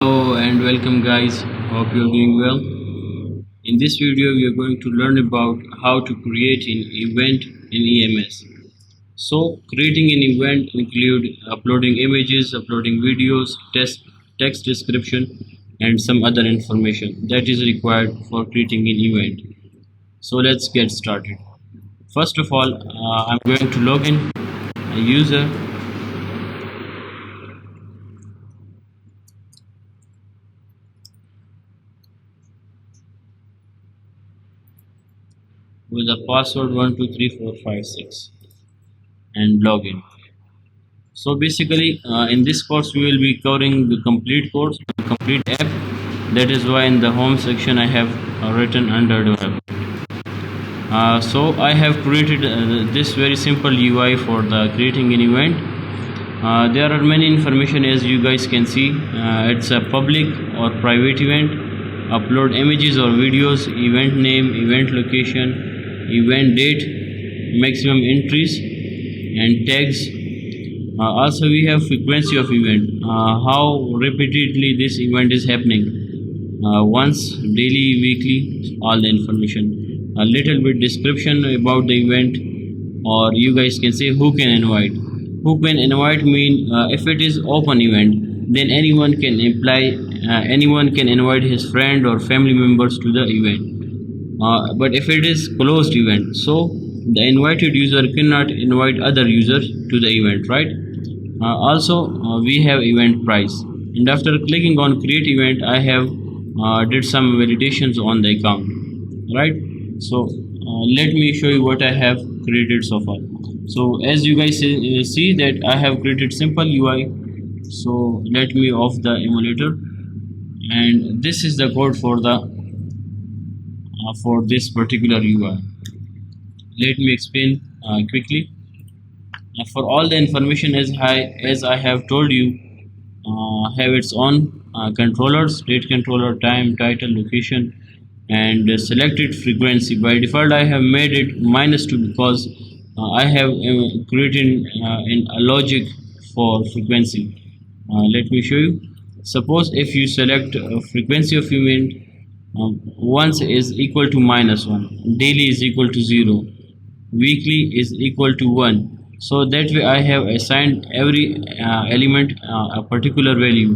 Hello and welcome guys, hope you're doing well. In this video we are going to learn about how to create an event in EMS. So creating an event include uploading images, uploading videos, text description and some other information that is required for creating an event. So let's get started. First of all, I'm going to log in a user with a password 123456 and login. So basically in this course we will be covering the complete course, the complete app. That is why in the home section I have written under develop. So I have created this very simple UI for the creating an event. There are many information as you guys can see. It's a public or private event. Upload images or videos, event name, event location, event date, maximum entries and tags. Also we have frequency of event, how repeatedly this event is happening, once, daily, weekly, all the information. A little bit description about the event, or you guys can say who can invite. Who can invite mean if it is open event, then anyone can invite his friend or family members to the event. But if it is closed event, so the invited user cannot invite other users to the event, right? Also we have event price, and after clicking on create event I have did some validations on the account, right? So let me show you what I have created so far. So as you guys see that I have created simple UI. So let me off the emulator, and this is the code for the for this particular UI. Let me explain quickly. For all the information as I have told you, have its own controllers, date controller, time, title, location and selected frequency. By default I have made it -2 because I have created in a logic for frequency. Let me show you. Suppose if you select frequency of event, once is equal to -1, daily is equal to 0, weekly is equal to 1. So that way I have assigned every element a particular value.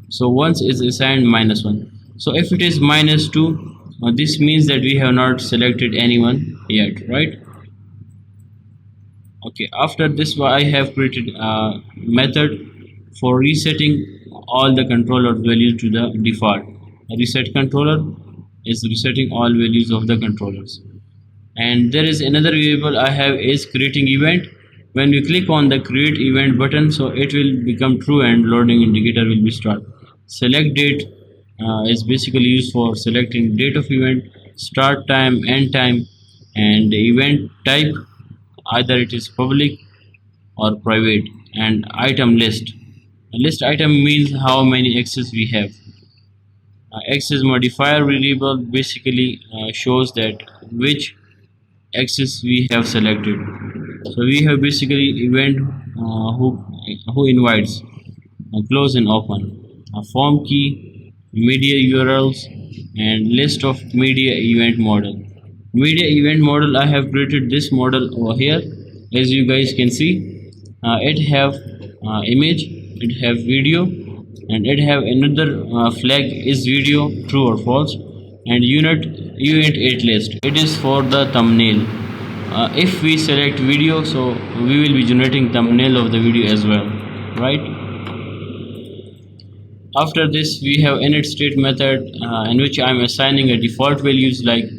So once is assigned -1. So if it is -2, this means that we have not selected anyone yet, right? Okay, after this I have created a method for resetting all the controller values to the default. A reset controller is resetting all values of the controllers. And there is another variable I have is creating event. When we click on the create event button, so it will become true and loading indicator will be start. Select date is basically used for selecting date of event, start time, end time, and the event type, either it is public or private, and item list. A list item means how many access we have. Access modifier variable basically shows that which access we have selected. So we have basically event who invites, close and open, a form key, media URLs and list of media event model. Media event model, I have created this model over here. As you guys can see, it have image, it have video, and it have another flag is video, true or false, and event 8 list, it is for the thumbnail. If we select video, so we will be generating thumbnail of the video as well, right? After this we have init state method in which I am assigning a default values, like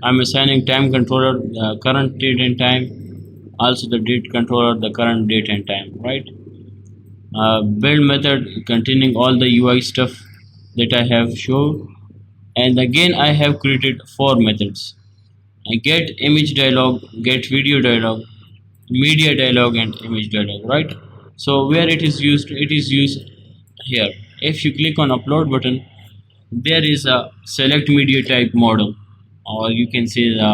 I am assigning time controller the current date and time, also the date controller the current date and time, right? Build method containing all the UI stuff that I have shown, and again I have created 4 methods. Get image dialog, get video dialog, media dialog and image dialog, right? So where it is used here. If you click on upload button, there is a select media type model, or you can say the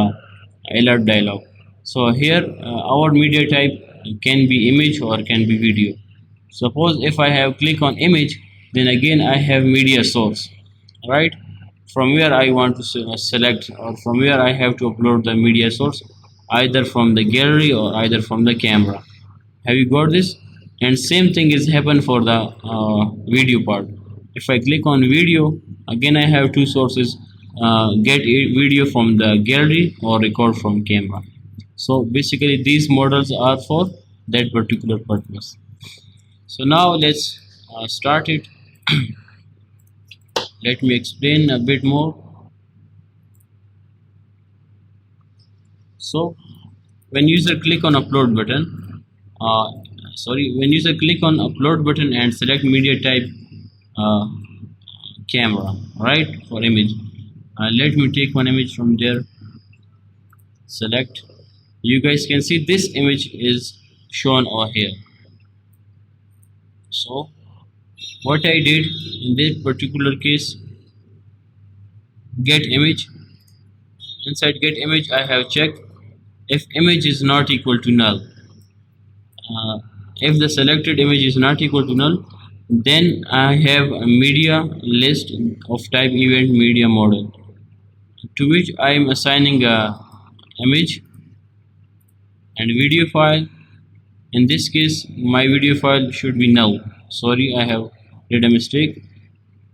alert dialog. So here our media type can be image or can be video. Suppose if I have click on image, Then again I have media source, right? From where I want to select, or from where I have to upload the media source, either from the gallery or either from the camera. Have you got this? And same thing is happen for the video part. If I click on video, again I have two sources, get a video from the gallery or record from camera. So basically these models are for that particular purpose. So now let's start it. Let me explain a bit more. So when user click on upload button, uh, when user click on upload button and select media type, uh, camera, right, for image, let me take one image from there, select. You guys can see this image is shown over here. So what I did in this particular case, get image. Inside get image I have checked if image is not equal to null. If the selected image is not equal to null, then I have a media list of type event media model, to which I am assigning a image and video file. In this case my video file should be null. Sorry, I have did a mistake.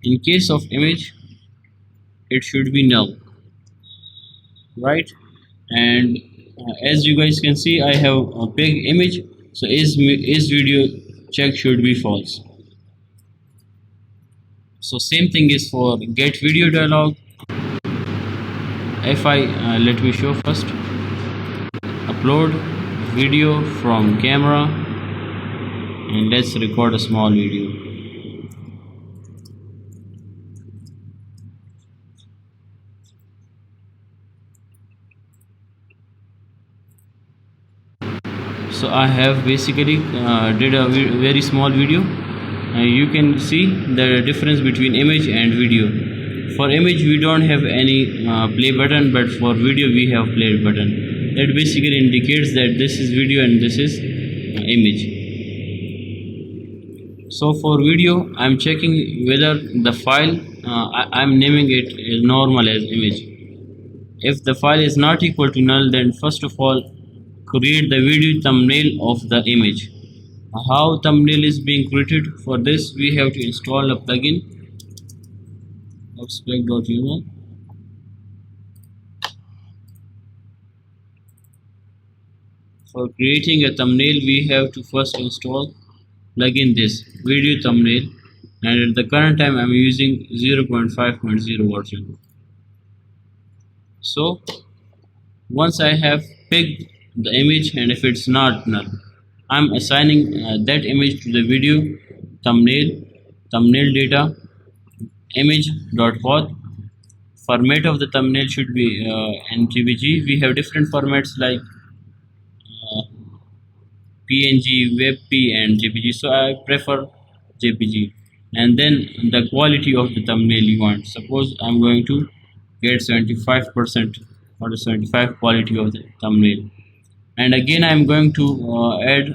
In case of image it should be null, right? And as you guys can see I have a big image, so is video check should be false. So same thing is for get video dialog. If I let me show first, upload video from camera, and let's record a small video. So I have basically did a very small video. You can see the difference between image and video. For image we don't have any play button, but for video we have play button. That basically indicates that this is video and this is image. So for video I'm checking whether the file, I'm naming it normal as image. If the file is not equal to null, then first of all create the video thumbnail of the image. How thumbnail is being created? For this we have to install a plugin of spec.yml. For creating a thumbnail we have to first install plugin this video thumbnail, and at the current time I'm using 0.5.0 version. So once I have picked the image, and if it's not null, I'm assigning that image to the video thumbnail data image.path. Format of the thumbnail should be in JPG. We have different formats like PNG, WebP and JPG, so I prefer JPG. And then the quality of the thumbnail you want. Suppose I'm going to get 75% or 75 quality of the thumbnail. And again I'm going to add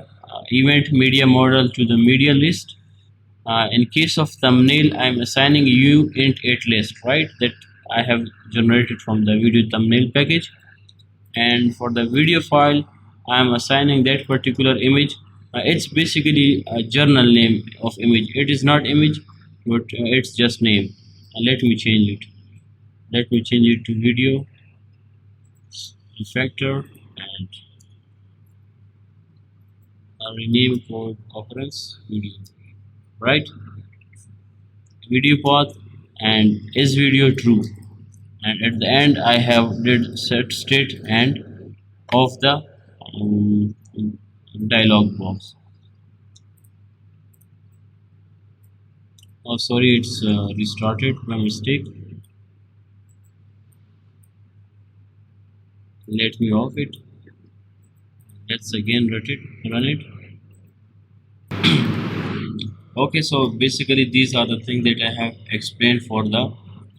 event media model to the media list. In case of thumbnail I'm assigning uint8 list, right, that I have generated from the video thumbnail package. And for the video file I'm assigning that particular image. It's basically a journal name of image. It is not image, but it's just name. Let me change it. Let me change it to video refactor and rename code occurrence video, right? Video path and is video true, and at the end I have did set state and of the dialog box. Oh sorry, it's restarted by mistake. Let me off it. Let's again run it. Okay, so basically these are the things that I have explained for the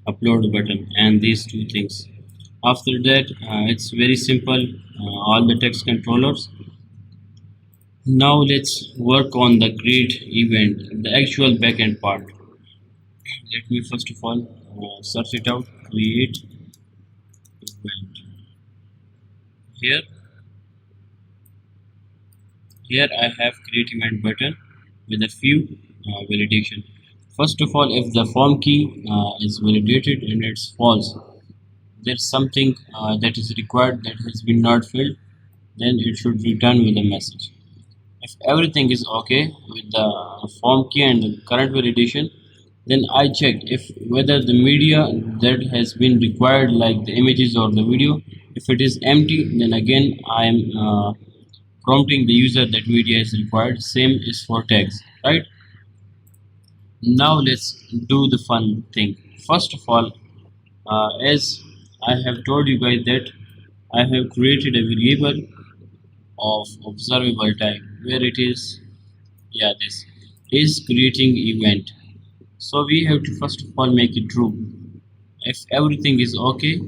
upload button and these two things. After that it's very simple, all the text controllers. Now let's work on the create event, the actual backend part. Let me first of all search it out. Create event. Here, here I have create event button with a few validation. First of all, if the form key is validated and it's false, there's something that is required that has been not filled, then it should return with a message. If everything is okay with the form key and the current validation, then I check if whether the media that has been required, like the images or the video, if it is empty, then again I am prompting the user that media is required. Same is for tags, right? Now let's do the fun thing. First of all, as I have told you guys that I have created a variable of observable type where it is, yeah, this is creating event. So we have to first of all make it true. If everything is okay,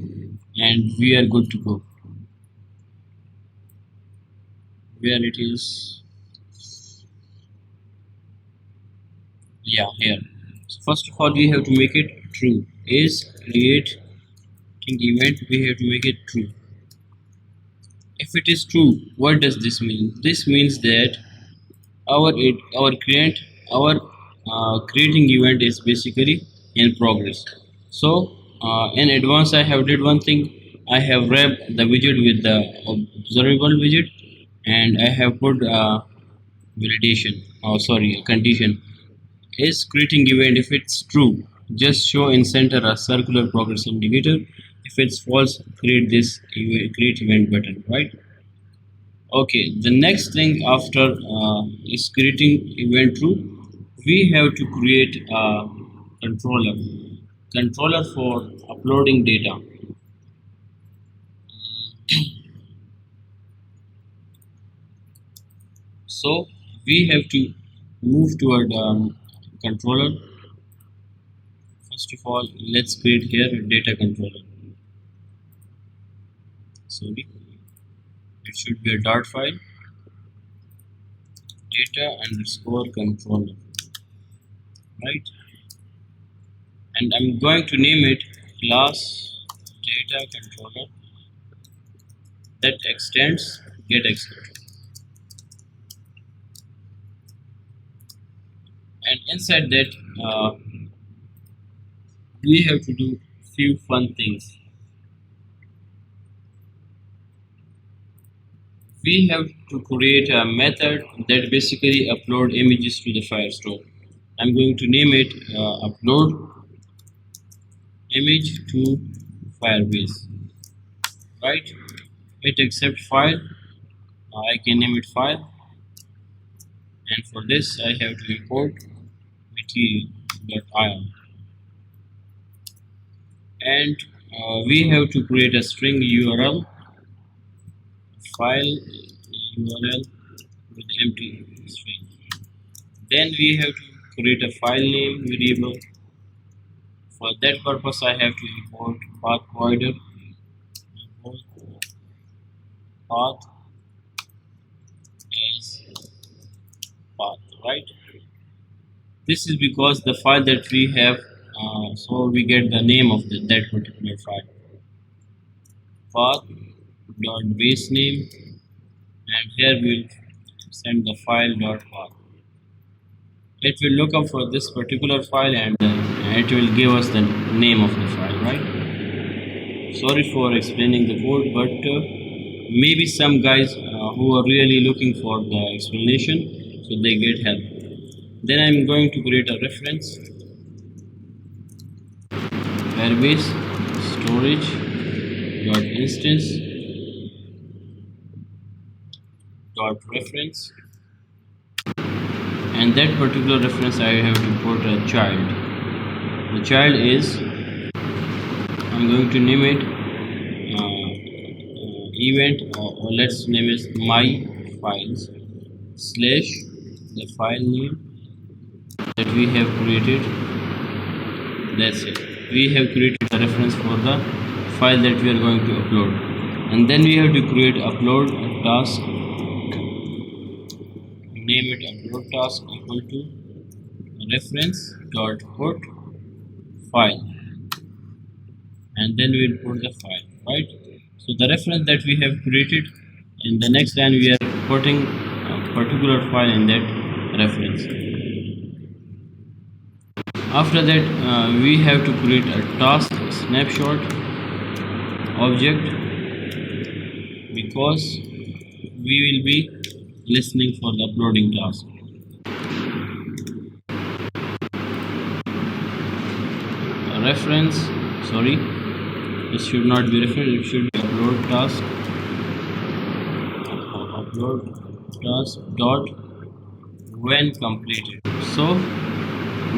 and we are good to go. Where it is, yeah, here. So first of all we have to make it true. Is creating event, we have to make it true. If it is true, what does this mean? This means that our client, our creating event is basically in progress. So in advance I have did one thing. I have wrapped the widget with the observable widget, and I have put validation, oh sorry, a condition. Is creating event, if it's true, just show in center a circular progress indicator. If it's false, create this create event button, right? Okay, the next thing after is creating event true, we have to create a controller controller for uploading data. So we have to move toward controller. First of all, let's create here a data controller. Sorry, it should be a dot file, data underscore controller, right? And I'm going to name it class data controller that extends get execute. And inside that we have to do few fun things. We have to create a method that basically upload images to the Firestore. I'm going to name it upload image to Firebase, right? It accept file. I can name it file, and for this I have to import material.il, and we have to create a string URL file URL with empty string. Then we have to create a file name variable. For that purpose I have to import path provider, import path as path, right? This is because the file that we have, so we get the name of that particular file. Path dot base name, and here we'll send the file dot path. It will look up for this particular file, and it will give us the name of the file, right? Sorry for explaining the code, but maybe some guys who are really looking for the explanation, so they get help. Then I'm going to create a reference, Firebase storage dot instance dot reference, and that particular reference I have to put a child. The child is, I'm going to name it event, or let's name it my files slash the file name that we have created. That's it. We have created a reference for the file that we are going to upload, and then we have to create upload task. Name it upload task equal to reference dot put file, and then we import the file, right? So the reference that we have created, in the next line we are putting a particular file in that reference. After that we have to create a task snapshot object, because we will be listening for the uploading task. Reference, sorry, this should not be reference, it should be upload task, upload task dot when completed. So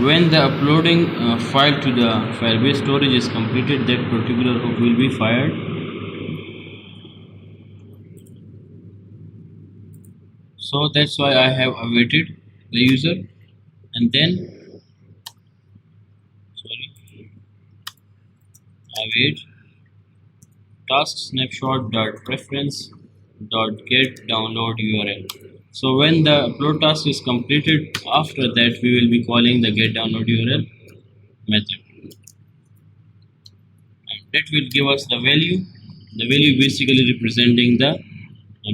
when the uploading file to the Firebase storage is completed, that particular hook will be fired. So that's why I have awaited the user, and then await task snapshot dot reference dot get download URL. So when the upload task is completed, after that we will be calling the get download URL method, and that will give us the value. The value basically representing the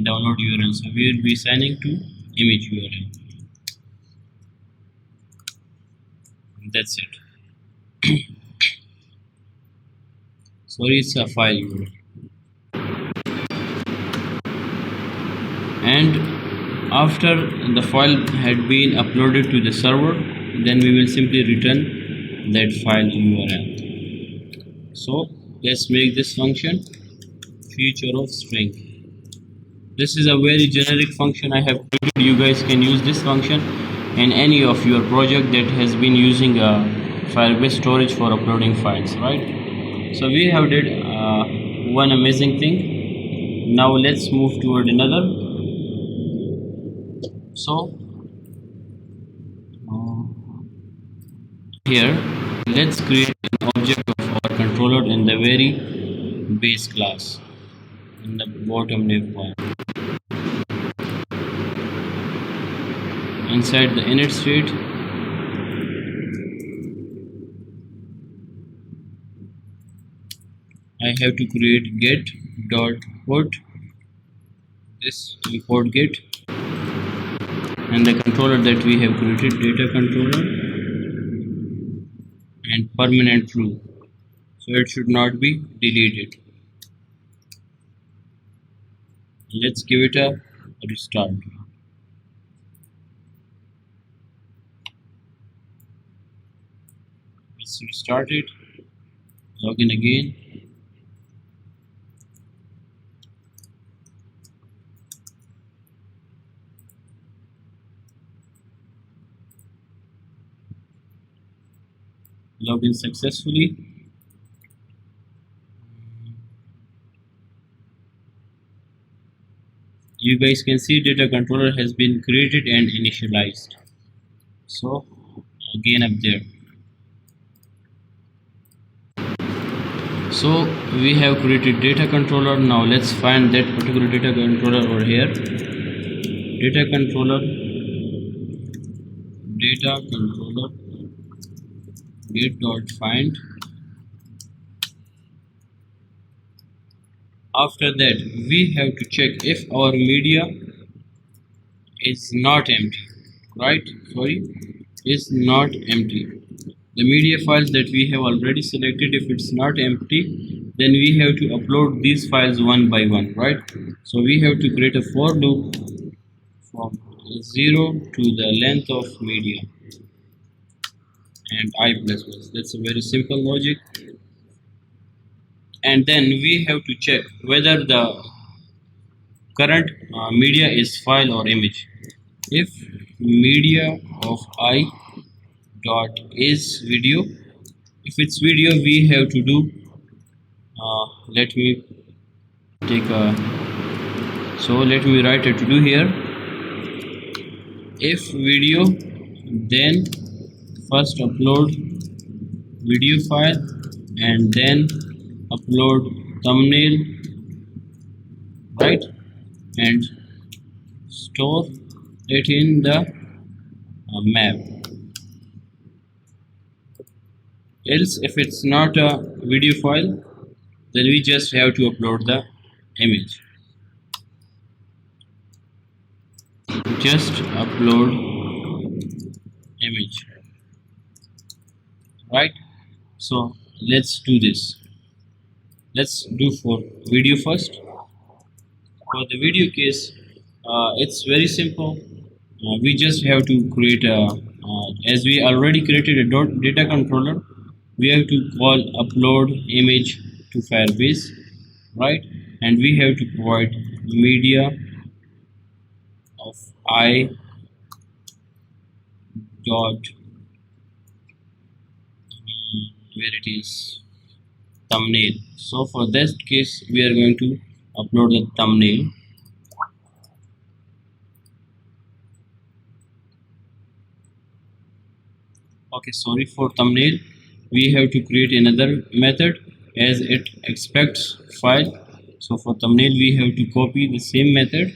download URL. So we will be assigning to image URL. That's it. Sorry, it's a file URL. And after the file had been uploaded to the server, then we will simply return that file URL. So let's make this function feature of string. This is a very generic function I have created. You guys can use this function in any of your project that has been using a Firebase storage for uploading files, right? So we have did one amazing thing. Now let's move toward another. So here let's create an object of our controller in the very base class in the bottom div file. Inside the init state, I have to create get dot put this import get, and the controller that we have created, data controller, and permanent true, so it should not be deleted. Let's give it a restart. Let's restart it, log in again. Log in successfully. You guys can see data controller has been created and initialized. So again up there. So we have created data controller. Now let's find that particular data controller over here. Data controller get dot find. After that we have to check if our media is not empty, right? Sorry, is not empty. The media files that we have already selected, if it's not empty, then we have to upload these files one by one, right? So we have to create a for loop from 0 to the length of media and I plus plus. That's a very simple logic. And then we have to check whether the current media is file or image. If media of I dot is video, if it's video, we have to do let me write a to do here. If video, then first upload video file and then upload thumbnail, right, and store it in the map. else if it's not a video file, then we just have to upload the image. Just upload image, right? So let's do this. Let's do for video first. For the video case, it's very simple. We just have to create a as we already created a data controller, we have to call upload image to Firebase, right? And we have to provide media of I dot where it is thumbnail. So for this case we are going to upload the thumbnail. Okay, sorry, for thumbnail we have to create another method as it expects file. So for thumbnail we have to copy the same method,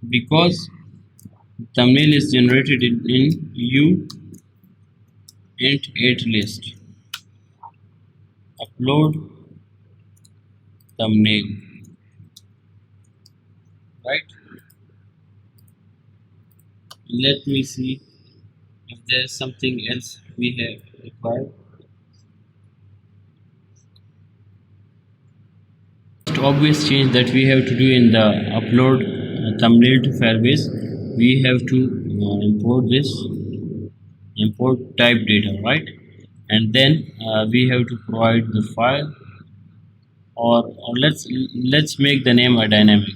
because thumbnail is generated in u int 8 list. Upload thumbnail, right? Let me see if there's something else we have required. Most obvious change that we have to do in the upload thumbnail to Firebase, we have to import this, import type data, right? And then we have to provide the file, or let's make the name a dynamic.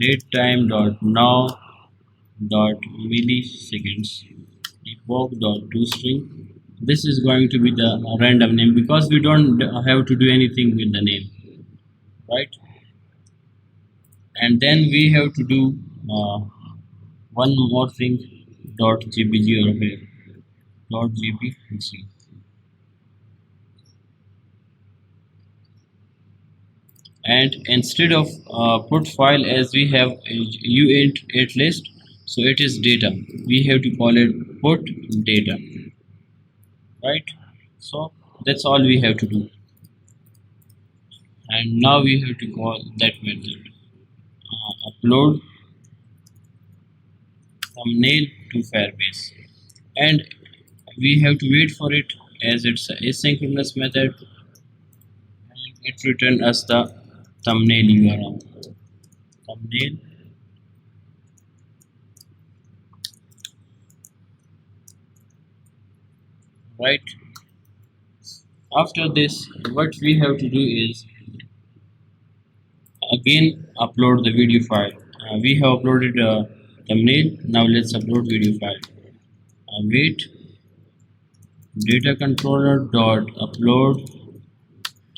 Datetime dot now dot milliseconds epoch dot toString. This is going to be the random name because we don't have to do anything with the name, right? And then we have to do one more thing, dot jpg over here, dot jpg. And instead of put file as we have uint 8 list, so it is data, we have to call it put data, right? So that's all we have to do. And now we have to call that method upload thumbnail to Firebase, and we have to wait for it as it's a asynchronous method, and it return us the thumbnail URL. Thumbnail right. After this, what we have to do is again upload the video file. We have uploaded a thumbnail. Now let's upload video file. Wait, data controller dot upload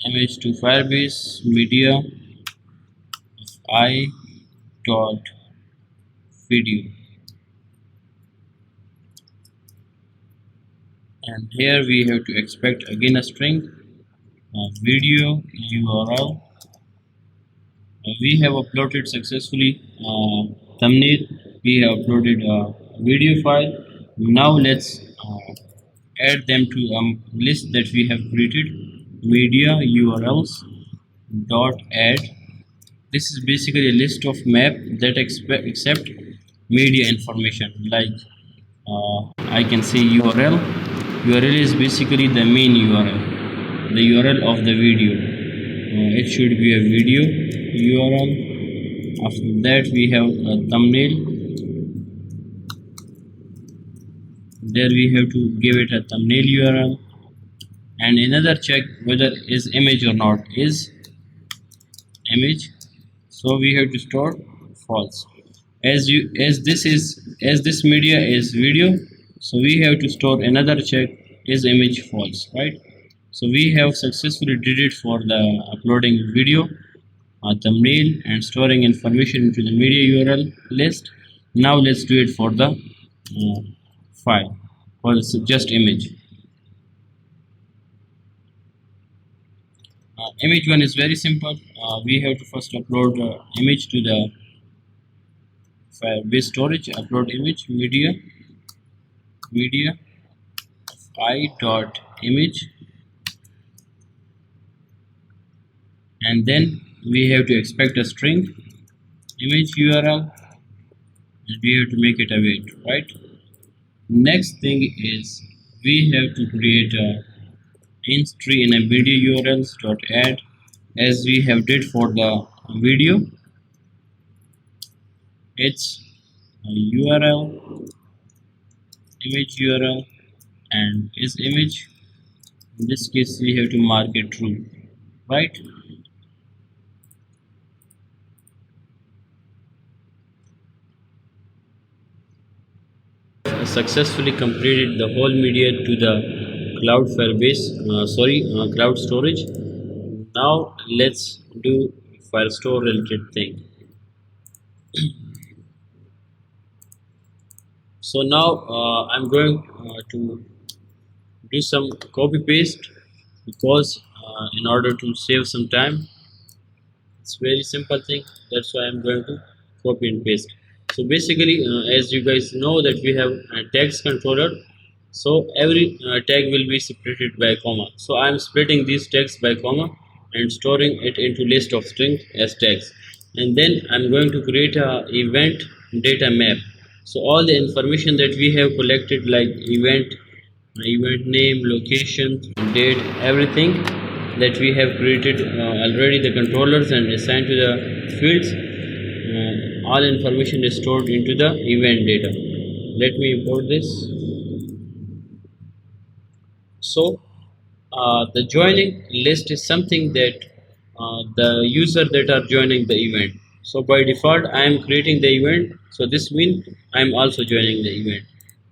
image to Firebase media of I dot video, and here we have to expect again a string video URL. We have uploaded successfully thumbnail, we have uploaded a video file. Now let's add them to a list that we have created, media URLs dot add. This is basically a list of map that accept media information, like I can say URL. URL is basically the main URL, the URL of the video. It should be a video URL. After that we have a thumbnail. There we have to give it a thumbnail URL, and another check whether is image or not, is image, so we have to store false. As this media is video, so we have to store another check, is image false, right? So we have successfully did it for the uploading video thumbnail and storing information into the media URL list. Now let's do it for the file, for just image. Image one is very simple. We have to first upload image to the Firebase storage, upload image, media I dot image, and then we have to expect a string image URL, and we have to make it await, right? Next thing is we have to create a int tree in a video URLs dot add, as we have did for the video. It's a URL, image URL, and is image. In this case we have to mark it true, right? Successfully completed the whole media to the cloud Firebase, cloud storage. Now let's do Firestore related thing. So now I'm going to do some copy paste, because in order to save some time, it's very simple thing. That's why I'm going to copy and paste. So basically, as you guys know that we have a tags controller, so every tag will be separated by comma. So I'm splitting these tags by comma and storing it into list of strings as tags, and then I'm going to create a event data map. So all the information that we have collected, like event name, location, date, everything that we have created already, the controllers, and assigned to the fields, all information is stored into the event data. Let me import this. So the joining list is something that the user that are joining the event. So by default I am creating the event, so this means I am also joining the event.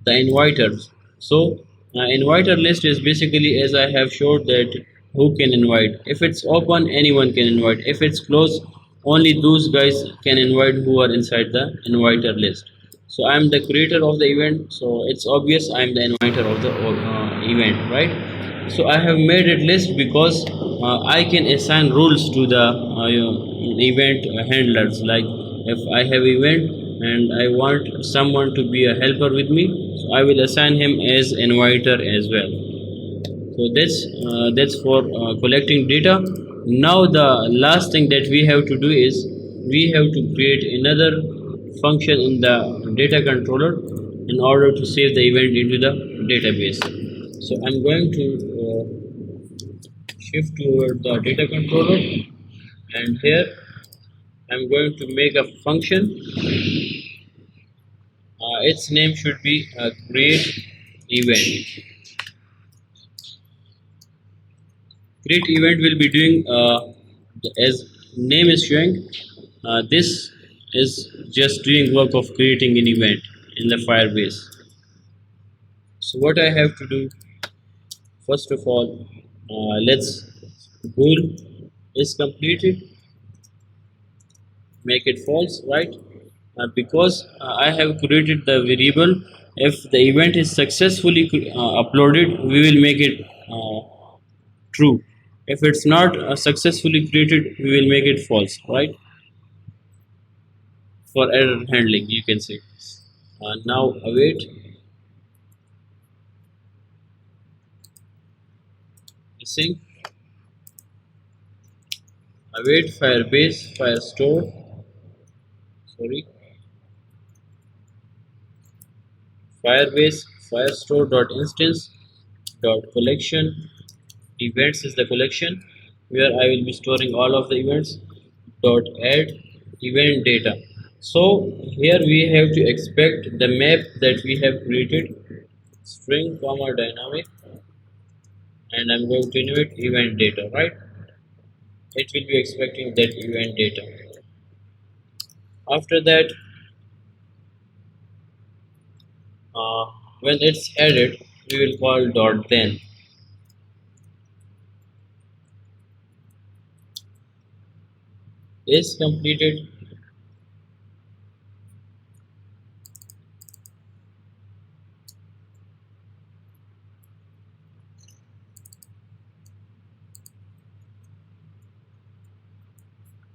The inviters, so inviter list is basically, as I have showed, that who can invite. If it's open, anyone can invite. If it's closed, only those guys can invite who are inside the inviter list. So I'm the creator of the event, so it's obvious I'm the inviter of the event, right? So I have made it list because I can assign rules to the event handlers. Like if I have event and I want someone to be a helper with me, so I will assign him as inviter as well. So that's for collecting data. Now the last thing that we have to do is we have to create another function in the data controller in order to save the event into the database. So I'm going to shift toward the data controller, and here I'm going to make a function. Its name should be create event. Create event will be doing, as name is showing, this is just doing work of creating an event in the Firebase. So what I have to do, first of all, let's goal is completed, make it false, right? Because I have created the variable. If the event is successfully uploaded, we will make it true. If it's not successfully created, we will make it false, right? For error handling, you can say. Now await, missing, await Firebase Firestore, sorry, Firebase Firestore dot instance dot collection. Events is the collection where I will be storing all of the events. Dot add event data. So here we have to expect the map that we have created, string comma dynamic, and I'm going to invite event data, right? It will be expecting that event data. After that, uh, when it's added, we will call dot then. Is completed.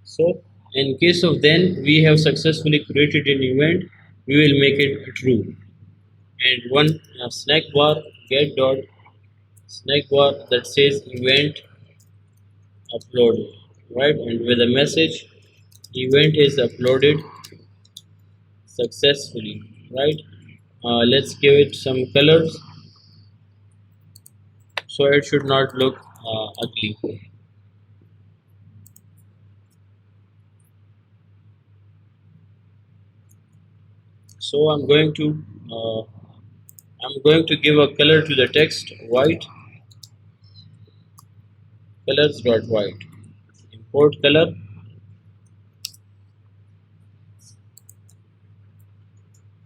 So In case of then we have successfully created an event, we will make it true. And one snack bar get dot snack bar that says event uploaded, right? And with a message, event is uploaded successfully, right? Let's give it some colors so it should not look ugly. So uh, I'm going to give a color to the text white, colors dot white, import color,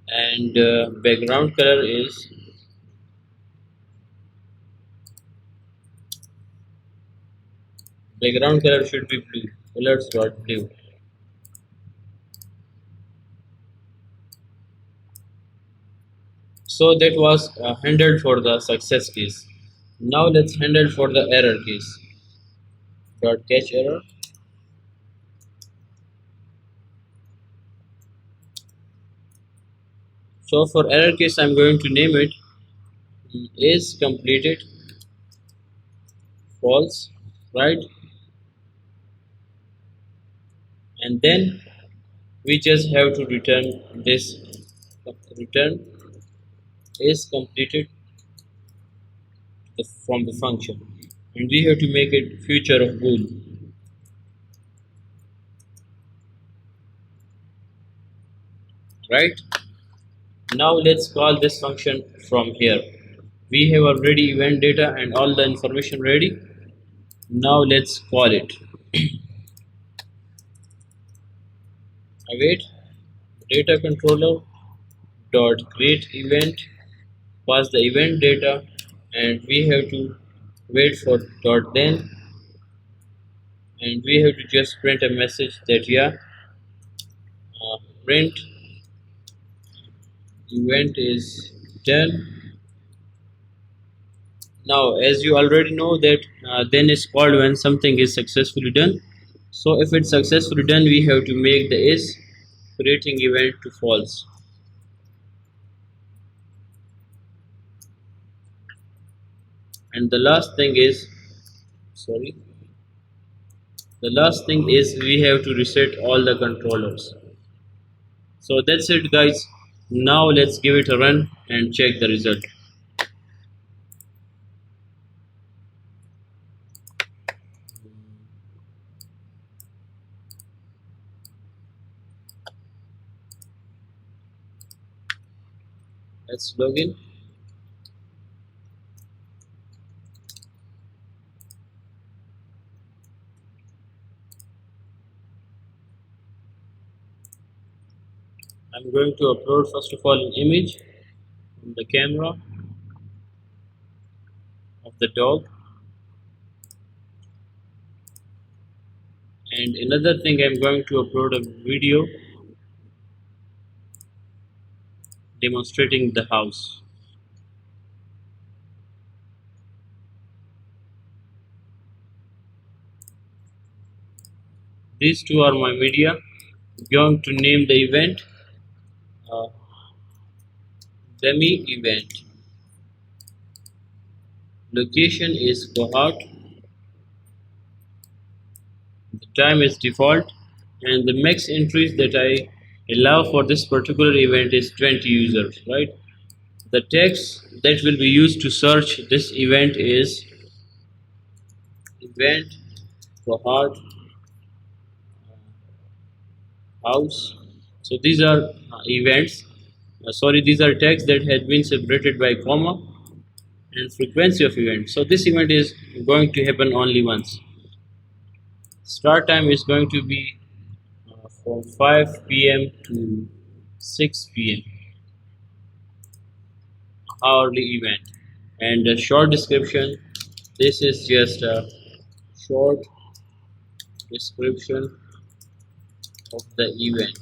and background color should be blue, colors dot blue. So that was handled for the success case. Now let's handle for the error case. Dot catch error. So for error case, I'm going to name it is completed false, right? And then we just have to return this return is completed from the function, and we have to make it future of bool, right? Now let's call this function from here. We have already event data and all the information ready. Now let's call it. Await data controller dot create event, pass the event data, and we have to wait for dot then, and we have to just print a message that yeah, print event is done. Now as you already know that then is called when something is successfully done. So if it's successfully done, we have to make the is creating event to false. And the last thing is, sorry, the last thing is we have to reset all the controllers. So that's it guys. Now let's give it a run and check the result. Let's log in. I'm going to upload first of all an image from the camera of the dog, and another thing, I'm going to upload a video demonstrating the house. These two are my media. I'm going to name the event uh, demi event. Location is cohort. The time is default, and the max entries that I allow for this particular event is 20 users, right? The text that will be used to search this event is event cohort house. So these are events, sorry, these are tags that had been separated by comma, and frequency of event. So this event is going to happen only once. Start time is going to be from 5 p.m. to 6 p.m. hourly event. And a short description, this is just a short description of the event.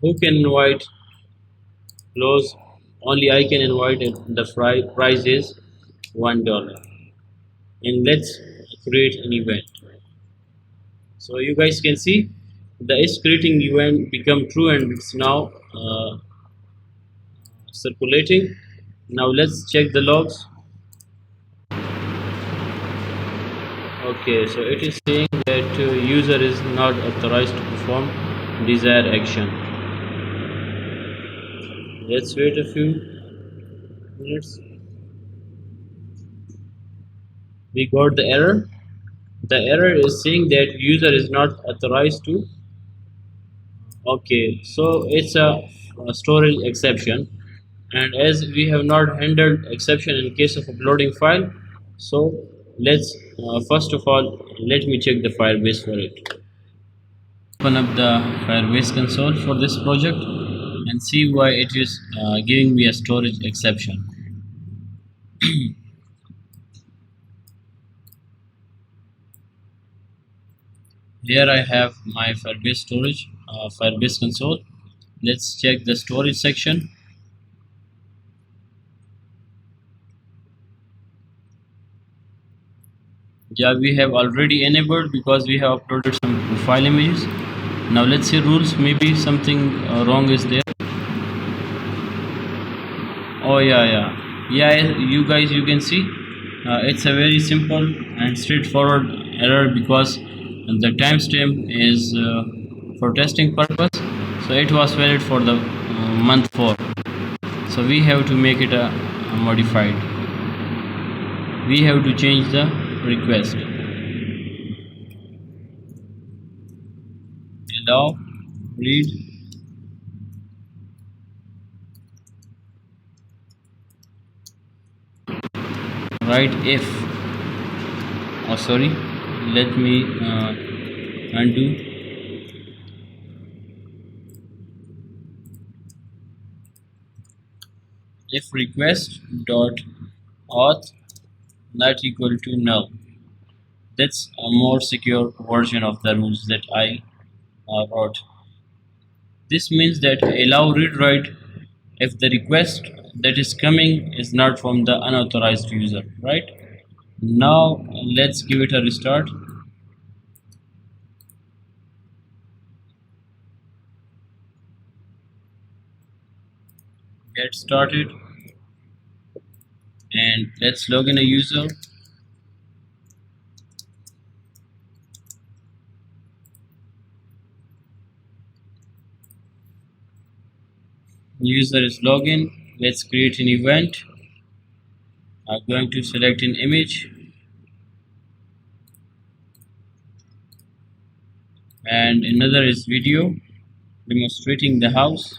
Who can invite? Close. Only I can invite, and the price is $1. And let's create an event. So you guys can see the is creating event become true and it's now circulating. Now let's check the logs. Okay, so it is saying that user is not authorized to perform desired action. Let's wait a few minutes. We got the error. The error is saying that user is not authorized to. Okay, so it's a storage exception, and as we have not handled exception in case of uploading file, so let's first of all let me check the Firebase for it. Open up the Firebase console for this project and see why it is giving me a storage exception. Here I have my Firebase storage, Firebase console. Let's check the storage section. Yeah, we have already enabled because we have uploaded some file images. Now let's see rules. Maybe something wrong is there. Oh yeah. You guys, you can see it's a very simple and straightforward error because the timestamp is for testing purpose. So it was valid for the month 4. So we have to make it a modified. We have to change the request. Allow read write if. Oh sorry, let me undo. If request dot auth not equal to null. That's a more secure version of the rules that I wrote. This means that allow read write if the request that is coming is not from the unauthorized user, right? Now let's give it a restart. Get started and let's log in a user. User is login. Let's create an event. I'm going to select an image and another is video demonstrating the house.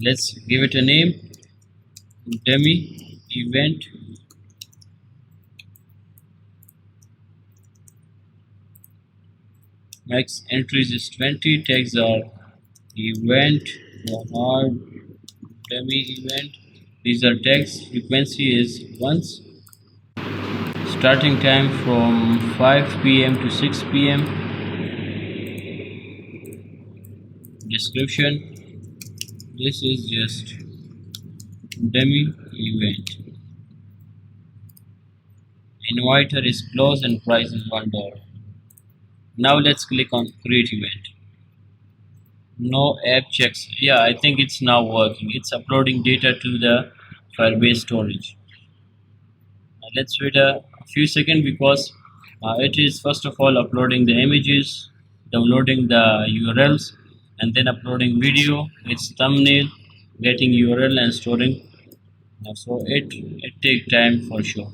Let's give it a name, dummy event. Max entries is 20, tags are event, hard, dummy event. These are tags, frequency is once. Starting time from 5 p.m. to 6 p.m. Description, this is just dummy event. Inviter is closed and price is $1. Now let's click on create event. No app checks. Yeah, I think it's now working. It's uploading data to the Firebase storage. Let's wait a few seconds because it is first of all uploading the images, downloading the URLs, and then uploading video, its thumbnail, getting URL and storing. So it take time for sure.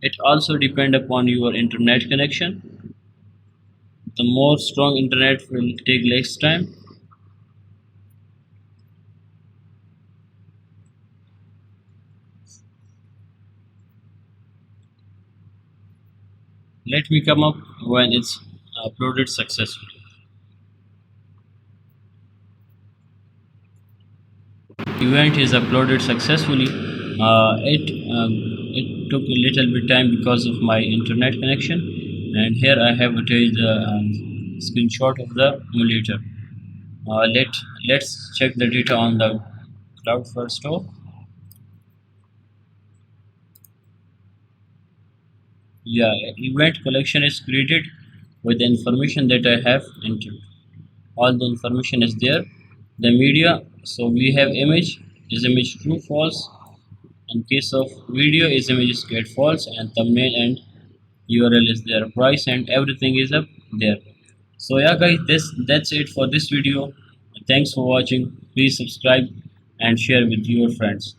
It also depend upon your internet connection. The more strong internet will take less time. Let me come up when it's uploaded successfully. Event is uploaded successfully. It took a little bit time because of my internet connection, and here I have attached the screenshot of the emulator. Let's check the data on the cloud first store. Yeah, event collection is created with the information that I have entered. All the information is there. The media, so we have image, is image true, false. In case of video, is image is get false, and thumbnail and URL is there, price and everything is up there. So yeah guys, that's it for this video. Thanks for watching. Please subscribe and share with your friends.